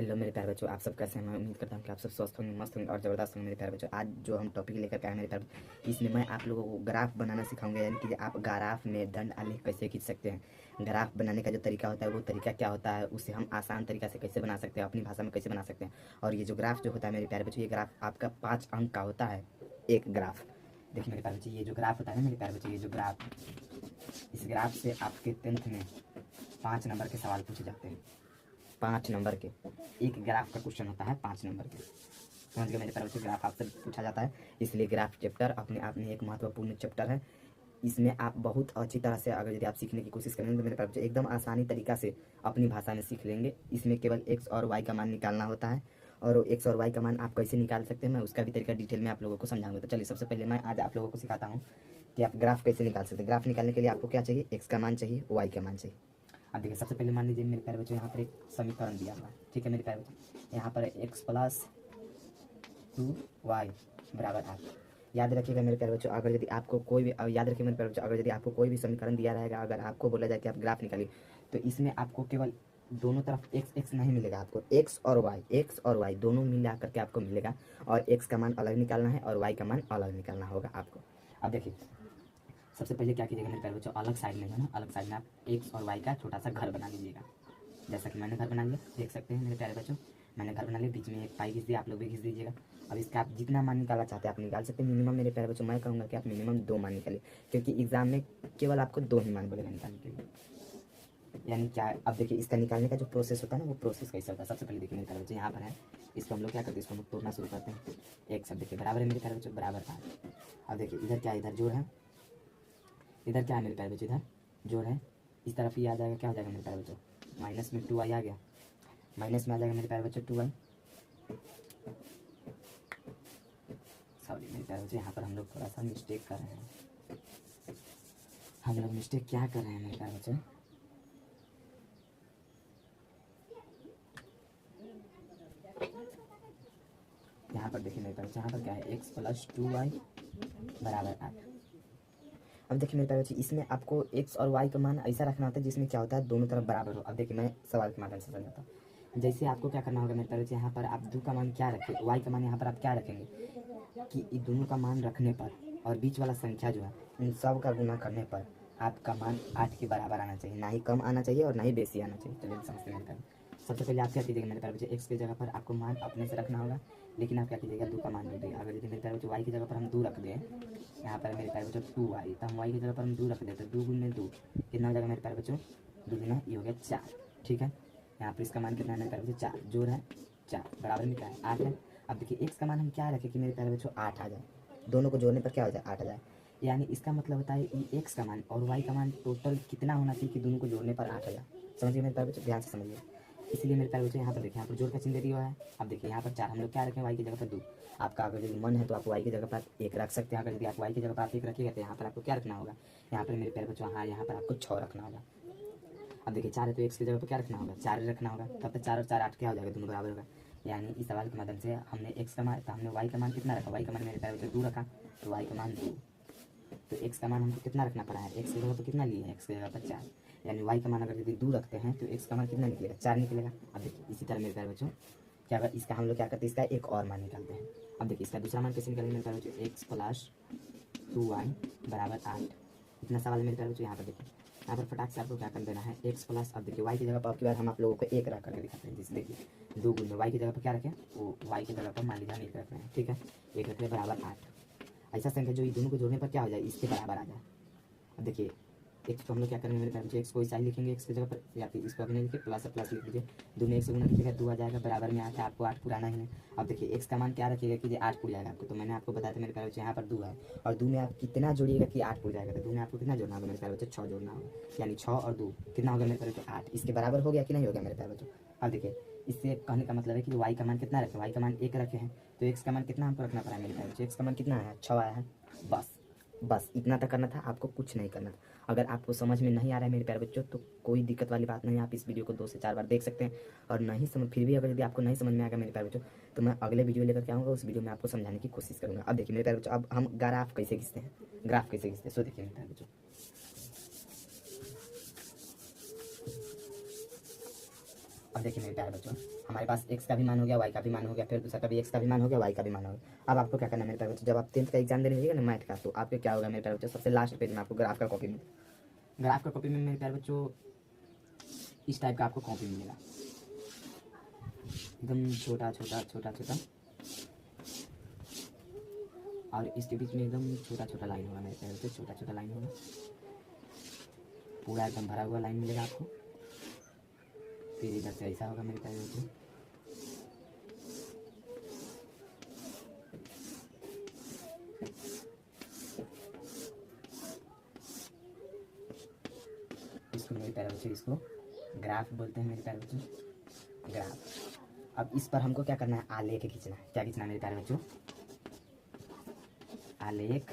Hello मेरे प्यारे बच्चों, आप सब कैसे हैं। मैं उम्मीद करता हूँ कि आप सब स्वस्थ होंगे, मस्त होंगे और ज़बरदस्त होंगे। मेरे प्यारे बच्चों, आज जो हम टॉपिक लेकर के आए मेरे प्यारे बच्चों, इसमें मैं आप लोगों को ग्राफ बनाना सिखाऊंगा, यानी कि आप ग्राफ में दंड आलेख कैसे खींच सकते हैं। ग्राफ बनाने का जो तरीका होता है वो तरीका क्या होता है, उसे हम आसान तरीका से कैसे बना सकते हैं, अपनी भाषा में कैसे बना सकते हैं। और ये जो ग्राफ जो होता है मेरे प्यारे बच्चों, ये ग्राफ आपका 5 अंक का होता है। एक ग्राफ देखिए मेरे प्यारे बच्चों, ये जो ग्राफ होता है ना मेरे प्यारे बच्चों, ये जो ग्राफ, इस ग्राफ से आपके 10th में 5 नंबर के सवाल पूछे जाते हैं। 5 नंबर के एक ग्राफ का क्वेश्चन होता है, 5 नंबर के। समझ गए मेरे प्यारे बच्चों, ग्राफ आपसे पूछा जाता है, इसलिए ग्राफ चैप्टर अपने आप में एक महत्वपूर्ण चैप्टर है। इसमें आप बहुत अच्छी तरह से अगर यदि आप सीखने की कोशिश करेंगे तो मेरे प्यारे बच्चों एकदम आसानी तरीका से अपनी भाषा में सीख लेंगे। इसमें केवल एक्स और वाई का मान निकालना होता है, और वो एक्स और वाई का मान आप कैसे निकाल सकते हैं मैं उसका भी तरीका डिटेल में आप लोगों को समझाऊंगा। तो चलिए सबसे पहले मैं आज आप लोगों को सिखाता हूँ कि आप ग्राफ कैसे निकाल सकते हैं। ग्राफ निकालने के लिए आपको क्या चाहिए, एक्स का मान चाहिए, वाई का मान चाहिए। अब देखिए सबसे पहले मान लीजिए मेरे प्यारे बच्चों, यहाँ पर एक समीकरण दिया हुआ है, ठीक है मेरे प्यारे बच्चों। यहाँ पर एक्स प्लस 2y बराबर 8। याद रखिएगा मेरे प्यारे बच्चों, अगर यदि आपको कोई भी याद रखिए मेरे प्यारे बच्चों, अगर यदि आपको कोई भी समीकरण दिया रहेगा, अगर आपको बोला जाए कि आप ग्राफ निकालिए, तो इसमें आपको केवल दोनों तरफ एक्स एक्स नहीं मिलेगा, आपको एक्स और वाई दोनों मिला करके आपको मिलेगा। और एक्स का मान अलग निकालना है और वाई का मान अलग निकालना होगा आपको। अब देखिए सबसे पहले क्या कीजिएगा मेरे प्यारे बच्चों, अलग साइड में है ना, अलग साइड में आप एक्स और वाई का छोटा सा घर बना लीजिएगा। जैसा कि मैंने घर बना लिया, देख सकते हैं मेरे प्यारे बच्चों, मैंने घर बना लिया, बीच में एक पाई खींच दिया, आप लोग भी खींच दीजिएगा। अब इसका आप जितना मान निकालना चाहते हैं आप निकाल सकते हैं। मिनिमम मेरे प्यारे बच्चों मैं कहूँगा कि आप मिनिमम 2 मान निकालिए, क्योंकि एग्जाम में केवल आपको 2 ही मान बोलेगा निकालने के लिए। यानी क्या, अब देखिए इसका निकालने का जो प्रोसेस होता है ना, वो प्रोसेस कैसे होता है। सबसे पहले देखिए मेरे प्यारे बच्चों, यहाँ पर है, इसको हम लोग क्या करते हैं, इसको हम लोग तोड़ना शुरू करते हैं। एक सब देखिए बराबर है मेरे प्यारे बच्चों, बराबर 8। अब देखिए इधर क्या है, इधर जोड़ है, इधर क्या है मेरे प्यारे बच्चों, इधर जोड़ है। इस तरफ ही आ जाएगा, क्या हो जाएगा मेरे प्यारे बच्चों, माइनस में 2y आ गया, माइनस में आ जाएगा मेरे प्यारे बच्चों 2y। सॉरी मेरे प्यारे बच्चों, यहाँ पर हम लोग थोड़ा सा मिस्टेक कर रहे हैं। हम लोग मिस्टेक क्या कर रहे हैं मेरे प्यारे बच्चों, यहाँ पर देखिए मेरे प्यारे बच्चों, यहाँ पर क्या है, एक्स प्लस 2y बराबर 8। अब देखिए मेरे प्यारे बच्चों, इसमें आपको एक्स और वाई का मान ऐसा रखना होता है जिसमें क्या होता है, दोनों तरफ बराबर हो। अब देखिए मैं सवाल के माध्यम से समझाता हूँ। जैसे आपको क्या करना होगा मेरे प्यारे बच्चों, यहाँ पर आप 2 का मान क्या रखें, वाई का मान यहाँ पर आप क्या रखेंगे कि इन दोनों का मान रखने पर और बीच वाला संख्या जो है इन सब का गुना करने पर आपका मान 8 के बराबर आना चाहिए, ना ही कम आना चाहिए और ना ही बेसी आना चाहिए। चलिए समझते हैं मेरे प्यारे। सबसे पहले आप क्या कीजिएगा मेरे प्यारे बच्चों, एक्स की जगह पर आपको मान अपने से रखना होगा, लेकिन आप क्या कीजिएगा 2 का मान दे देंगे। अगर यदि मेरे प्यारे बच्चों वाई की जगह पर हम 2 रख दें, यहाँ पर मेरे प्यारे बच्चों 2y, तो हम वाई की जगह पर हम 2 रख देते, 2 गुने 2 कितना हो जाएगा मेरे प्यारे बच्चों, 2 गुना ये हो गया 4। ठीक है, यहाँ पर इसका मान कितना है मेरे प्यारे बच्चों, 4 जोड़ है 4 बराबर में क्या है 8 है। अब देखिए एक्स का मान हम क्या रखें कि मेरे प्यारे बच्चों 8 आ जाए, दोनों को जोड़ने पर क्या हो जाए 8 आ जाए। यानी इसका मतलब होता है कि एक्स का मान और वाई का मान टोटल कितना होना चाहिए कि दोनों को जोड़ने पर 8 आ जाए। समझिए मेरे प्यारे बच्चों, ध्यान से समझिए। इसलिए मेरे प्यारे बच्चों यहाँ पर देखिए, यहाँ पर जोड़ का चिन्ह दे दिया है। अब देखिए यहाँ पर 4 हम लोग क्या रखें, वाई की जगह पर 2। आपका अगर यदि मन है तो आप वाई की जगह पर 1 रख सकते हैं। अगर यदि आप वाई की जगह पर आप 1 रखिएगा तो यहाँ पर आपको क्या रखना होगा, यहाँ पर मेरे प्यारे बच्चों, हाँ यहाँ पर आपको 6 रखना होगा। अब देखिए 4 है तो एक्स की जगह पर क्या रखना होगा, 4 रखना होगा, तब तक 4 और 4 8 क्या हो जाएगा, दोनों बराबर होगा। यानी इस सवाल के माध्यम से हमने एक्स का मान, तो हमने वाई का मान कितना रखा, वाई का मान मेरे प्यारे बच्चों 2 रखा, तो वाई का मान 2। तो एक्स का मान हमको कितना रखना पड़ा है, एक्स की जगह पर कितना लिए, एक्स की जगह पर 4। यानी वाई का मान अगर यदि 2 रखते हैं तो एक्स का मान कितना निकलेगा, 4 निकलेगा। अब देखिए इसी तरह मेरे प्यारे बच्चों क्या अगर इसका हम लोग क्या करते हैं, इसका एक और मान निकालते हैं। अब देखिए इसका दूसरा मान कैसे निकालेंगे मेरे प्यारे बच्चों, एक्स प्लस 2y बराबर 8। इतना सवाल है मेरे प्यारे बच्चों। यहाँ पर देखिए, यहाँ पर फटाक से आपको क्या कर देना है, एक्स प्लस, अब देखिए वाई की जगह पर आपकी बार हम आप लोगों को 1 रख करके दिखाते हैं। जैसे देखिए 2 गुने वाई की जगह पर क्या रखें, वो वाई की जगह पर मान लीजिए हम 1 रख रहे हैं, ठीक है, 1 रख रहे बराबर 8। ऐसा संख्या जो ये दोनों को जोड़ने पर क्या हो जाए, इसके बराबर आ जाए। अब देखिए एक्स को हम लोग क्या करेंगे मेरे प्यारे बच्चों, एक्स को ऐसा ही लिखेंगे, एक्स की जगह पर, या फिर इसको अभी नहीं लिखिए, प्लस प्लस लिख लीजिए, 2 में 1 से गुना कीजिएगा 2 आ जाएगा, बराबर में 8 है, आपको 8 पुराना ही है। अब देखिए एक्स का मान क्या रखिएगा कि 8 पुर जाएगा आपको, तो मैंने आपको बताया था मेरे प्यारे बच्चों यहाँ पर 2 है, और 2 में आप कितना जोड़िएगा कि 8 पुर जाएगा, तो 2 में आपको कितना जोड़ना होगा मेरे प्यारे बच्चों, 6 जोड़ना होगा। यानी 6 और 2 कितना हो गया मेरे प्यारे बच्चों, 8। इसके बराबर हो गया कि नहीं हो गया मेरे प्यारे बच्चों। अब देखिए इससे कहने का मतलब है कि वाई का मान कितना रखे, वाई का मान 1 रखे हैं, तो एक्स का मान कितना हमको रखना पड़ा मेरे प्यारे बच्चों, एक्स का मान कितना आया, 6 आया है। बस इतना तक करना था, आपको कुछ नहीं करना था। अगर आपको समझ में नहीं आ रहा है मेरे प्यारे बच्चों तो कोई दिक्कत वाली बात नहीं है, आप इस वीडियो को 2 से 4 बार देख सकते हैं। और नहीं समझ, फिर भी अगर यदि आपको नहीं समझ में आएगा मेरे प्यारे बच्चों, तो मैं अगले वीडियो लेकर के आऊँगा, उस वीडियो में आपको समझाने की कोशिश करूँगा। अब देखिए मेरे प्यारे बच्चों, अब हम ग्राफ कैसे खींचते हैं, ग्राफ कैसे खींचते हैं, सो देखिए मेरे प्यारे बच्चों। अब देखिए मेरे प्यारे बच्चों, हमारे पास x का भी मान हो गया, y का भी मान हो गया, फिर दूसरा का भी x का भी मान हो गया, y का भी मान हो गया। अब आपको क्या करना है मेरे प्यारे बच्चों, जब आप 10th का एग्जाम देने जाइएगा ना मैथ का, तो आपके क्या होगा मेरे प्यारे बच्चों, सबसे लास्ट पेज में आपको ग्राफ का कॉपी मिलेगा। ग्राफ का कॉपी में मेरे प्यारे बच्चों इस टाइप का आपको कॉपी मिलेगा, एकदम छोटा छोटा छोटा छोटा, और इसके बीच में एकदम छोटा छोटा लाइन होगा मेरे प्यारे बच्चों, छोटा छोटा लाइन होगा, पूरा एकदम भरा हुआ लाइन मिलेगा आपको। फिर इधर से ऐसा होगा मेरे प्यारे बच्चों, इसको मेरे प्यारे बच्चों, इसको ग्राफ बोलते हैं मेरे प्यारे बच्चों, ग्राफ। अब इस पर हमको क्या करना है, आलेख खींचना है। क्या खींचना है मेरे प्यारे बच्चों, आलेख,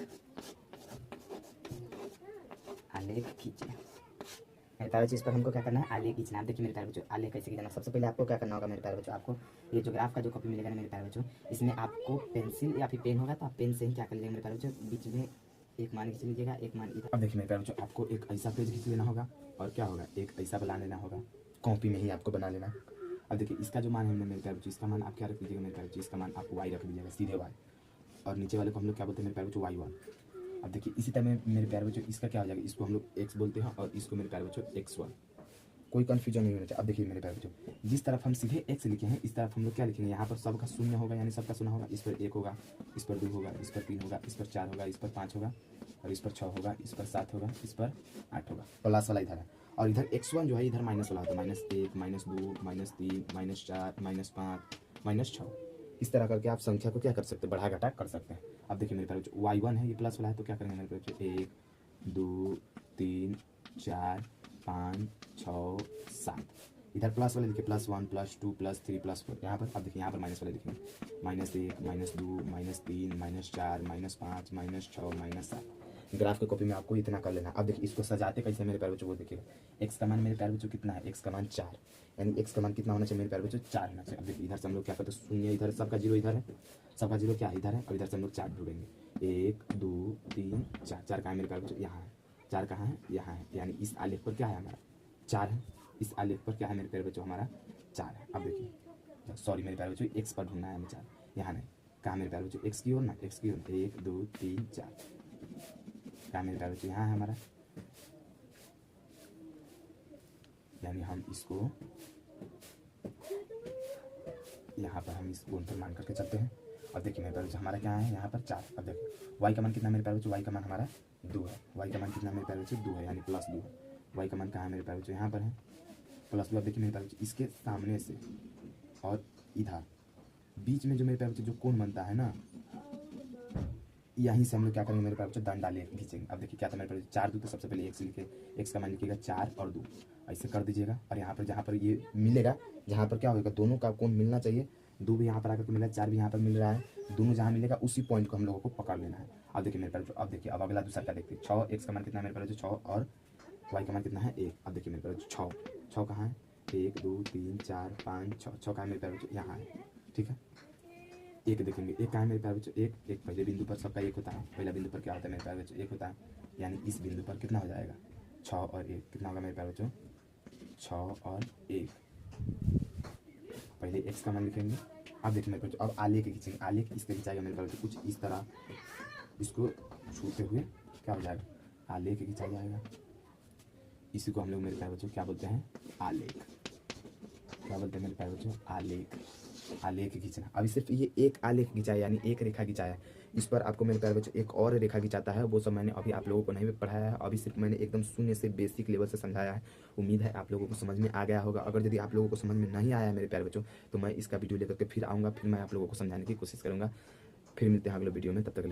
आलेख खींचना मेरे प्यारे बच्चों। इस पर हमको क्या करना है, आलेख खींचना है। अब देखिए मेरे प्यारे बच्चों, आलेख कैसे खींचना, सबसे पहले आपको क्या करना होगा मेरे प्यारे बच्चों, आपको ये जो ग्राफ का जो कॉपी मिलेगा ना मेरे प्यारे बच्चों, इसमें आपको पेंसिल या फिर पेन होगा तो आप पेन से ही क्या कर लीजिएगा मेरे प्यारे बच्चों, बीच में एक मान खींच लीजिएगा, एक मान इधर। अब देखिए मेरे प्यारे बच्चों, आपको एक ऐसा पेज खींच लेना होगा और क्या होगा, एक ऐसा बना लेना होगा, कॉपी में ही आपको बना लेना। अब देखिए इसका जो मान है मेरे प्यारे बच्चों, इसका मान आप क्या रख लीजिएगा मेरे प्यारे बच्चों, इसका मान आप y रख लीजिएगा, सीधे y, और नीचे वाले को हम लोग क्या बोलते हैं मेरे प्यारे बच्चों, y1। अब देखिए इसी तरह मेरे प्यारे बच्चों इसका क्या हो जाएगा, इसको हम लोग x बोलते हैं और इसको मेरे प्यारे बच्चों x1, कोई कन्फ्यूजन नहीं होना चाहिए। अब देखिए मेरे प्यारे बच्चों, जिस तरफ हम सीधे x लिखे हैं इस तरफ हम लोग क्या लिखेंगे, यहाँ पर सबका शून्य होगा यानी सबका शून्य होगा, इस पर 1 होगा, इस पर 2 होगा, इस पर 3 होगा, इस पर 4 होगा, इस पर 5 होगा, और इस पर 6 होगा, इस पर 7 होगा, इस पर 8 होगा, प्लस वाला इधर है, और इधर x1 जो है इधर माइनस वाला होता है, -1 -2 -3 -4 -5 -6। इस तरह करके आप संख्या को क्या कर सकते हैं, बढ़ा घटा कर सकते हैं। अब देखिए मेरे प्यारे बच्चों, y1 है ये प्लस वाला है, तो क्या करेंगे मेरे प्यारे बच्चों, 1 2 3 4 5 6 7, इधर प्लस वाले लिखे, +1 +2 +3 +4, यहाँ पर अब देखिए यहाँ पर माइनस वाले लिखेंगे, -1 -2 -3 -4 -5 -6 -7। ग्राफ की कॉपी में आपको इतना कर लेना। अब देखिए इसको सजाते कैसे मेरे प्यारे बच्चों, वो देखिएगा, एक्स का मान मेरे प्यारे बच्चों कितना है, एक्स का मान 4, यानी एक्स का मान कितना होना चाहिए मेरे प्यारे बच्चों, 4 होना चाहिए। अब देखिए इधर से हम लोग क्या करते हैं, शून्य इधर, सबका जीरो इधर है, सबका जीरो क्या इधर है, और इधर से हम लोग 4 ढूंढेंगे, 1 2 3 4, 4 कहाँ है मेरे प्यारे बच्चों, यहाँ है, 4 कहाँ है, यहाँ है, यानी इस आलेख पर क्या है हमारा 4 है, इस आलेख पर क्या है मेरे प्यारे बच्चों, हमारा 4 है। अब देखिए सॉरी मेरे प्यारे बच्चों, एक्स पर ढूंढना है हमें 4, यहाँ नहीं, कहाँ मेरे प्यारे बच्चों, एक्स की ओर ना, एक्स की ओर, 1 2 3 4, क्या मेरे प्यारे बच्चों यहाँ है हमारा, यानी हम इसको यहाँ पर हम इस गुण पर मान करके चलते हैं। अब देखिए मेरे प्यारे बच्चों हमारा क्या है, यहाँ पर 4। अब देखिए y का मान कितना मेरे प्यारे बच्चों, y का मान हमारा 2 है, y का मान कितना मेरे प्यारे बच्चों, 2 है, यानी +2 है। y का मान कहाँ है मेरे प्यारे बच्चों, यहाँ पर है, +2। अब देखिए मेरे प्यारे बच्चों इसके सामने से और इधर बीच में जो मेरे प्यारे बच्चों जो कोण बनता है ना, यहीं से हम लोग क्या करेंगे मेरे प्यारे बच्चों, दंडा ले खींचेंगे। अब देखिए क्या था मेरे प्यारे बच्चों, 4 2, तो सबसे पहले x लिखे, x का मान लिखिएगा 4 और 2, ऐसे कर दीजिएगा। और यहाँ पर जहाँ पर ये मिलेगा, जहाँ पर क्या होगा, दोनों का कोण मिलना चाहिए, 2 भी यहाँ पर आकर के मिला, 4 भी यहाँ पर मिल रहा है, दोनों जहाँ मिलेगा उसी पॉइंट को हम लोगों को पकड़ लेना है। अब देखिए मेरे प्यारे बच्चों, अब देखिए अब अगला दूसरा क्या देखते हैं, 6, x का मान कितना है मेरे प्यारे बच्चों, 6, और y का मान कितना है 1। अब देखिए मेरे प्यारे बच्चों 6 कहाँ है, 1 2 3 4 5 6, 6 कहाँ है मेरे प्यारे बच्चों, यहाँ है, ठीक है। एक देखेंगे, एक कहाँ है मेरे प्यारे बच्चों, एक पहले बिंदु पर सबका 1 होता है, पहला बिंदु पर क्या होता है मेरे प्यारे बच्चों, 1 होता है, यानी इस बिंदु पर कितना हो जाएगा, 6 और 1 कितना होगा मेरे प्यारे बच्चों, 6 और 1। पहले x का मान लिखेंगे। अब देखिए मेरे बच्चों, अब आलेख खींचेंगे, आलेख इस तरह खिंचाएगा मेरे प्यारे बच्चों, कुछ इस तरह, इसको छूते हुए क्या हो जाएगा, आलेख खिंचा जाएगा। इसी को हम लोग मेरे प्यारे बच्चों क्या बोलते हैं, आलेख। क्या बोलते हैं मेरे प्यारे बच्चों, आलेख। आलेख खींचना। अभी सिर्फ ये एक आलेख खींचा है, यानी एक रेखा खींचा है। इस पर आपको मेरे प्यारे बच्चों एक और रेखा खिंचाता है, वो सब मैंने अभी आप लोगों को नहीं पढ़ाया है, अभी सिर्फ मैंने एकदम शून्य से बेसिक लेवल से समझाया है। उम्मीद है आप लोगों को समझ में आ गया होगा। अगर यदि आप लोगों को समझ में नहीं आया मेरे प्यारे बच्चों, तो मैं इसका वीडियो लेकर के फिर आऊँगा, फिर मैं आप लोगों को समझाने की कोशिश करूँगा। फिर मिलते हैं अगले वीडियो में, तब तक के लिए।